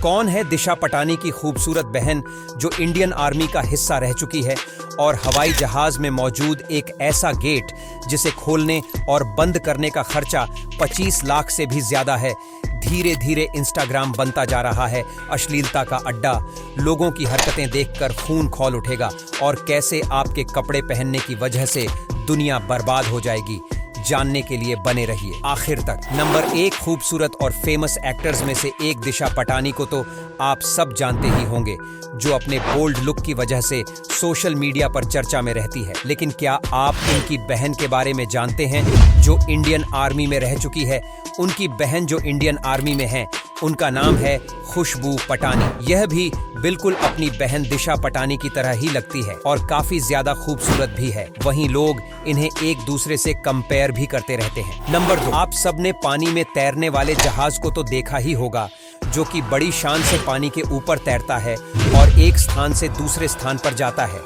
कौन है दिशा पटानी की खूबसूरत बहन जो इंडियन आर्मी का हिस्सा रह चुकी है और हवाई जहाज में मौजूद एक ऐसा गेट जिसे खोलने और बंद करने का खर्चा 25 लाख से भी ज्यादा है। धीरे धीरे इंस्टाग्राम बनता जा रहा है अश्लीलता का अड्डा। लोगों की हरकतें देखकर खून खौल उठेगा और कैसे आपके कपड़े पहनने की वजह से दुनिया बर्बाद हो जाएगी। जानने के लिए बने रहिए आखिर तक। नंबर 1 खूबसूरत और फेमस एक्टर्स में से एक दिशा पटानी को तो आप सब जानते ही होंगे, जो अपने बोल्ड लुक की वजह से सोशल मीडिया पर चर्चा में रहती है। लेकिन क्या आप उनकी बहन के बारे में जानते हैं जो इंडियन आर्मी में रह चुकी है? उनकी बहन जो इंडियन आर्मी में है, उनका नाम है खुशबू पटानी। यह भी बिल्कुल अपनी बहन दिशा पटानी की तरह ही लगती है और काफी ज्यादा खूबसूरत भी है। वहीं लोग इन्हें एक दूसरे से कंपेयर भी करते रहते हैं। नंबर 2, आप सबने पानी में तैरने वाले जहाज को तो देखा ही होगा, जो कि बड़ी शान से पानी के ऊपर तैरता है और एक स्थान से दूसरे स्थान पर जाता है।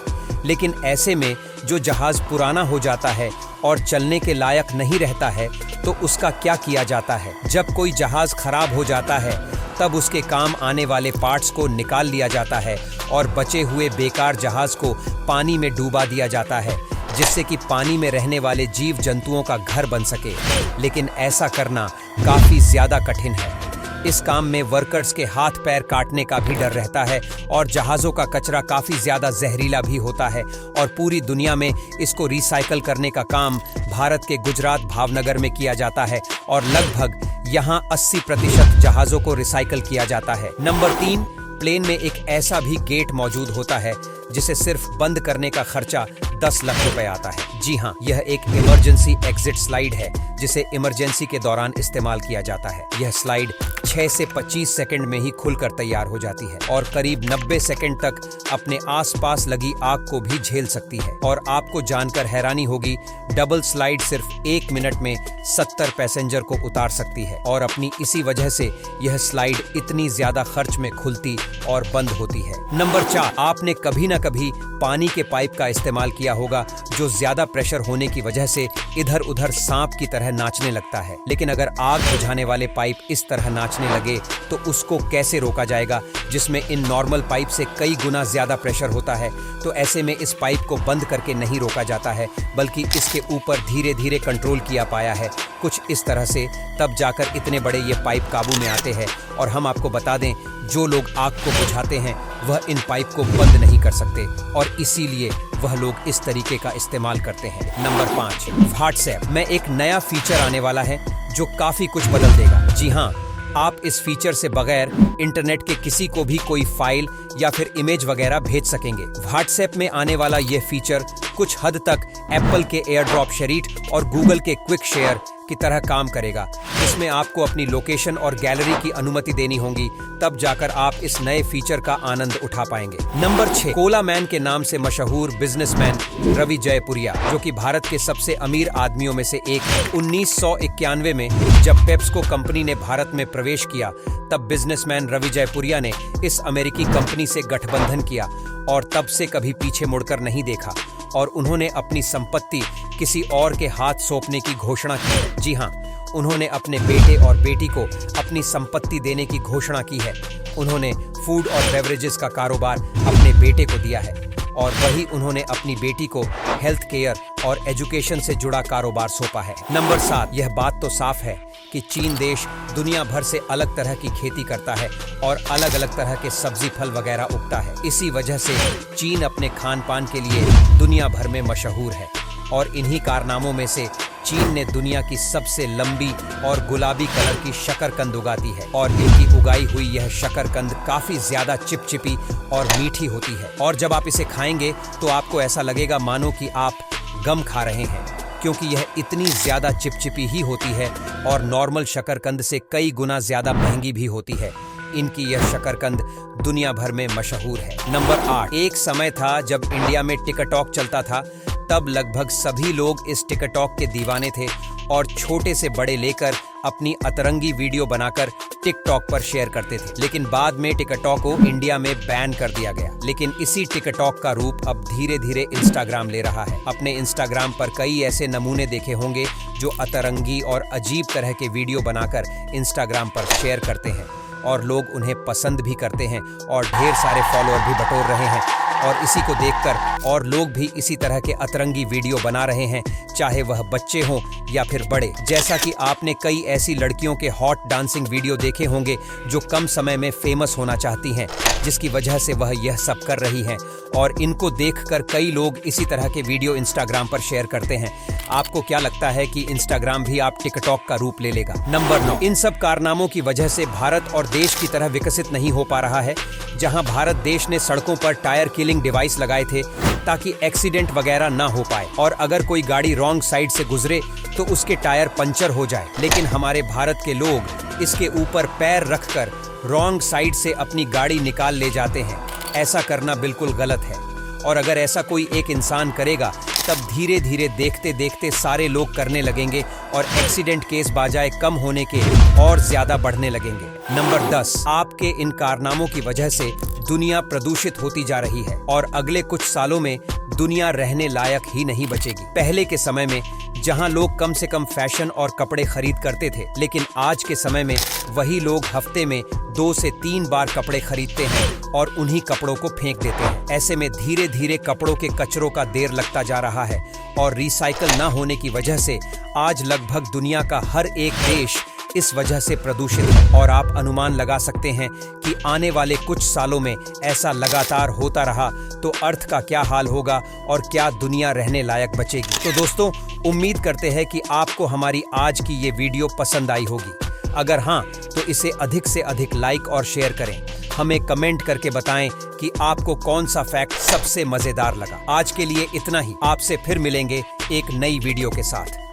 लेकिन ऐसे में जो जहाज पुराना हो जाता है और चलने के लायक नहीं रहता है, तो उसका क्या किया जाता है? जब कोई जहाज खराब हो जाता है तब उसके काम आने वाले पार्ट्स को निकाल लिया जाता है और बचे हुए बेकार जहाज को पानी में डूबा दिया जाता है, जिससे कि पानी में रहने वाले जीव जंतुओं का घर बन सके। लेकिन ऐसा करना काफी ज्यादा कठिन है। इस काम में वर्कर्स के हाथ पैर काटने का भी डर रहता है और जहाज़ों का कचरा काफ़ी ज़्यादा जहरीला भी होता है और पूरी दुनिया में इसको रिसाइकल करने का काम भारत के गुजरात भावनगर में किया जाता है और लगभग यहाँ 80% जहाज़ों को रिसाइकल किया जाता है। नंबर 3, प्लेन में एक ऐसा भी गेट मौजूद होता है जिसे सिर्फ बंद करने का खर्चा 10 लाख रुपए आता है। जी हाँ, यह एक इमरजेंसी एग्जिट स्लाइड है जिसे इमरजेंसी के दौरान इस्तेमाल किया जाता है। यह स्लाइड 6 से 25 सेकंड में ही खुलकर तैयार हो जाती है और करीब 90 सेकंड तक अपने आसपास लगी आग को भी झेल सकती है। और आपको जानकर हैरानी होगी, डबल स्लाइड सिर्फ 1 मिनट में 70 पैसेंजर को उतार सकती है और अपनी इसी वजह से यह स्लाइड इतनी ज्यादा खर्च में खुलती और बंद होती है। नंबर 4, आपने कभी न कभी पानी के पाइप का इस्तेमाल किया होगा जो ज्यादा प्रेशर होने की वजह से इधर उधर सांप की तरह नाचने लगता है। लेकिन अगर आग बुझाने वाले पाइप इस तरह नाचने लगे तो उसको कैसे रोका जाएगा, जिसमें इन नॉर्मल पाइप से कई गुना ज्यादा प्रेशर होता है। तो ऐसे में इस पाइप को बंद करके नहीं रोका जाता है, बल्कि इसके ऊपर धीरे धीरे कंट्रोल किया पाया है कुछ इस तरह से, तब जाकर इतने बड़े ये पाइप काबू में आते हैं। और हम आपको बता दें, जो लोग आग को बुझाते हैं वह इन पाइप को बंद नहीं कर सकते और इसीलिए वह लोग इस तरीके का इस्तेमाल करते हैं। नंबर 5, व्हाट्सएप में एक नया फीचर आने वाला है जो काफी कुछ बदल देगा। जी हाँ, आप इस फीचर से बगैर इंटरनेट के किसी को भी कोई फाइल या फिर इमेज वगैरह भेज सकेंगे। व्हाट्सएप में आने वाला यह फीचर कुछ हद तक एप्पल के एयर ड्रॉप शेयर और गूगल के क्विक शेयर की तरह काम करेगा। इसमें आपको अपनी लोकेशन और गैलरी की अनुमति देनी होगी, तब जाकर आप इस नए फीचर का आनंद उठा पाएंगे। नंबर 6, कोला मैन के नाम से मशहूर बिजनेसमैन रवि जयपुरिया, जो कि भारत के सबसे अमीर आदमियों में से एक है। 1991 में जब पेप्सको कंपनी ने भारत में प्रवेश किया, तब बिजनेसमैन रवि जयपुरिया ने इस अमेरिकी कंपनी से गठबंधन किया और तब से कभी पीछे मुड़कर नहीं देखा और उन्होंने अपनी संपत्ति किसी और के हाथ सौंपने की घोषणा की है। जी हाँ, उन्होंने अपने बेटे और बेटी को अपनी संपत्ति देने की घोषणा की है। उन्होंने फूड और बेवरेजेस का कारोबार अपने बेटे को दिया है और वही उन्होंने अपनी बेटी को हेल्थ केयर और एजुकेशन से जुड़ा कारोबार सौंपा है। नंबर 7, यह बात तो साफ है कि चीन देश दुनिया भर से अलग तरह की खेती करता है और अलग अलग तरह के सब्जी फल वगैरह उगता है। इसी वजह से चीन अपने खान पान के लिए दुनिया भर में मशहूर है और इन्हीं कारनामों में से चीन ने दुनिया की सबसे लंबी और गुलाबी कलर की शकरकंद उगाती है और इनकी उगाई हुई यह शकरकंद काफी ज्यादा चिपचिपी और मीठी होती है और जब आप इसे खाएंगे तो आपको ऐसा लगेगा मानो कि आप गम खा रहे हैं, क्योंकि यह इतनी ज्यादा चिपचिपी ही होती है और नॉर्मल शकरकंद से कई गुना ज्यादा महंगी भी होती है। इनकी यह शकरकंद दुनिया भर में मशहूर है। नंबर 8, एक समय था जब इंडिया में टिकटॉक चलता था, तब लगभग सभी लोग इस टिकटॉक के दीवाने थे और छोटे से बड़े लेकर अपनी अतरंगी वीडियो बनाकर टिकटॉक पर शेयर करते थे। लेकिन बाद में टिकटॉक को इंडिया में बैन कर दिया गया। लेकिन इसी टिकटॉक का रूप अब धीरे धीरे इंस्टाग्राम ले रहा है। अपने इंस्टाग्राम पर कई ऐसे नमूने देखे होंगे जो अतरंगी और अजीब तरह के वीडियो बनाकर इंस्टाग्राम पर शेयर करते हैं। और लोग उन्हें पसंद भी करते हैं और ढेर सारे फॉलोअर भी बटोर रहे हैं। और इसी को देखकर और लोग भी इसी तरह के अतरंगी वीडियो बना रहे हैं, चाहे वह बच्चे हों या फिर बड़े। जैसा कि आपने कई ऐसी लड़कियों के हॉट डांसिंग वीडियो देखे होंगे जो कम समय में फेमस होना चाहती हैं, जिसकी वजह से वह यह सब कर रही हैं। और इनको देखकर कई लोग इसी तरह के वीडियो इंस्टाग्राम पर शेयर करते हैं। आपको क्या लगता है कि इंस्टाग्राम भी आप टिकटॉक का रूप ले लेगा? नंबर 9, इन सब कारनामों की वजह से भारत और देश की तरह विकसित नहीं हो पा रहा है। जहां भारत देश ने सड़कों पर टायर किलिंग डिवाइस लगाए थे ताकि एक्सीडेंट वगैरह ना हो पाए, और अगर कोई गाड़ी रॉन्ग साइड से गुजरे तो उसके टायर पंचर हो जाए। लेकिन हमारे भारत के लोग इसके ऊपर पैर रखकर रॉन्ग साइड से अपनी गाड़ी निकाल ले जाते हैं। ऐसा करना बिल्कुल गलत है, और अगर ऐसा कोई एक इंसान करेगा तब धीरे धीरे देखते देखते सारे लोग करने लगेंगे और एक्सीडेंट केस बाजाए कम होने के और ज्यादा बढ़ने लगेंगे। नंबर 10, आपके इन कारनामों की वजह से दुनिया प्रदूषित होती जा रही है और अगले कुछ सालों में दुनिया रहने लायक ही नहीं बचेगी। पहले के समय में जहां लोग कम से कम फैशन और कपड़े खरीद करते थे, लेकिन आज के समय में वही लोग हफ्ते में 2 से 3 बार कपड़े खरीदते हैं और उन्हीं कपड़ों को फेंक देते हैं। ऐसे में धीरे धीरे कपड़ों के कचरों का ढेर लगता जा रहा है और रिसाइकल न होने की वजह से आज लगभग दुनिया का हर एक देश इस वजह से प्रदूषित है। और आप अनुमान लगा सकते हैं कि आने वाले कुछ सालों में ऐसा लगातार होता रहा तो अर्थ का क्या हाल होगा और क्या दुनिया रहने लायक बचेगी। तो दोस्तों, उम्मीद करते हैं कि आपको हमारी आज की ये वीडियो पसंद आई होगी। अगर हाँ, तो इसे अधिक से अधिक लाइक और शेयर करें। हमें कमेंट करके बताएं कि आपको कौन सा फैक्ट सबसे मजेदार लगा। आज के लिए इतना ही। आपसे फिर मिलेंगे एक नई वीडियो के साथ।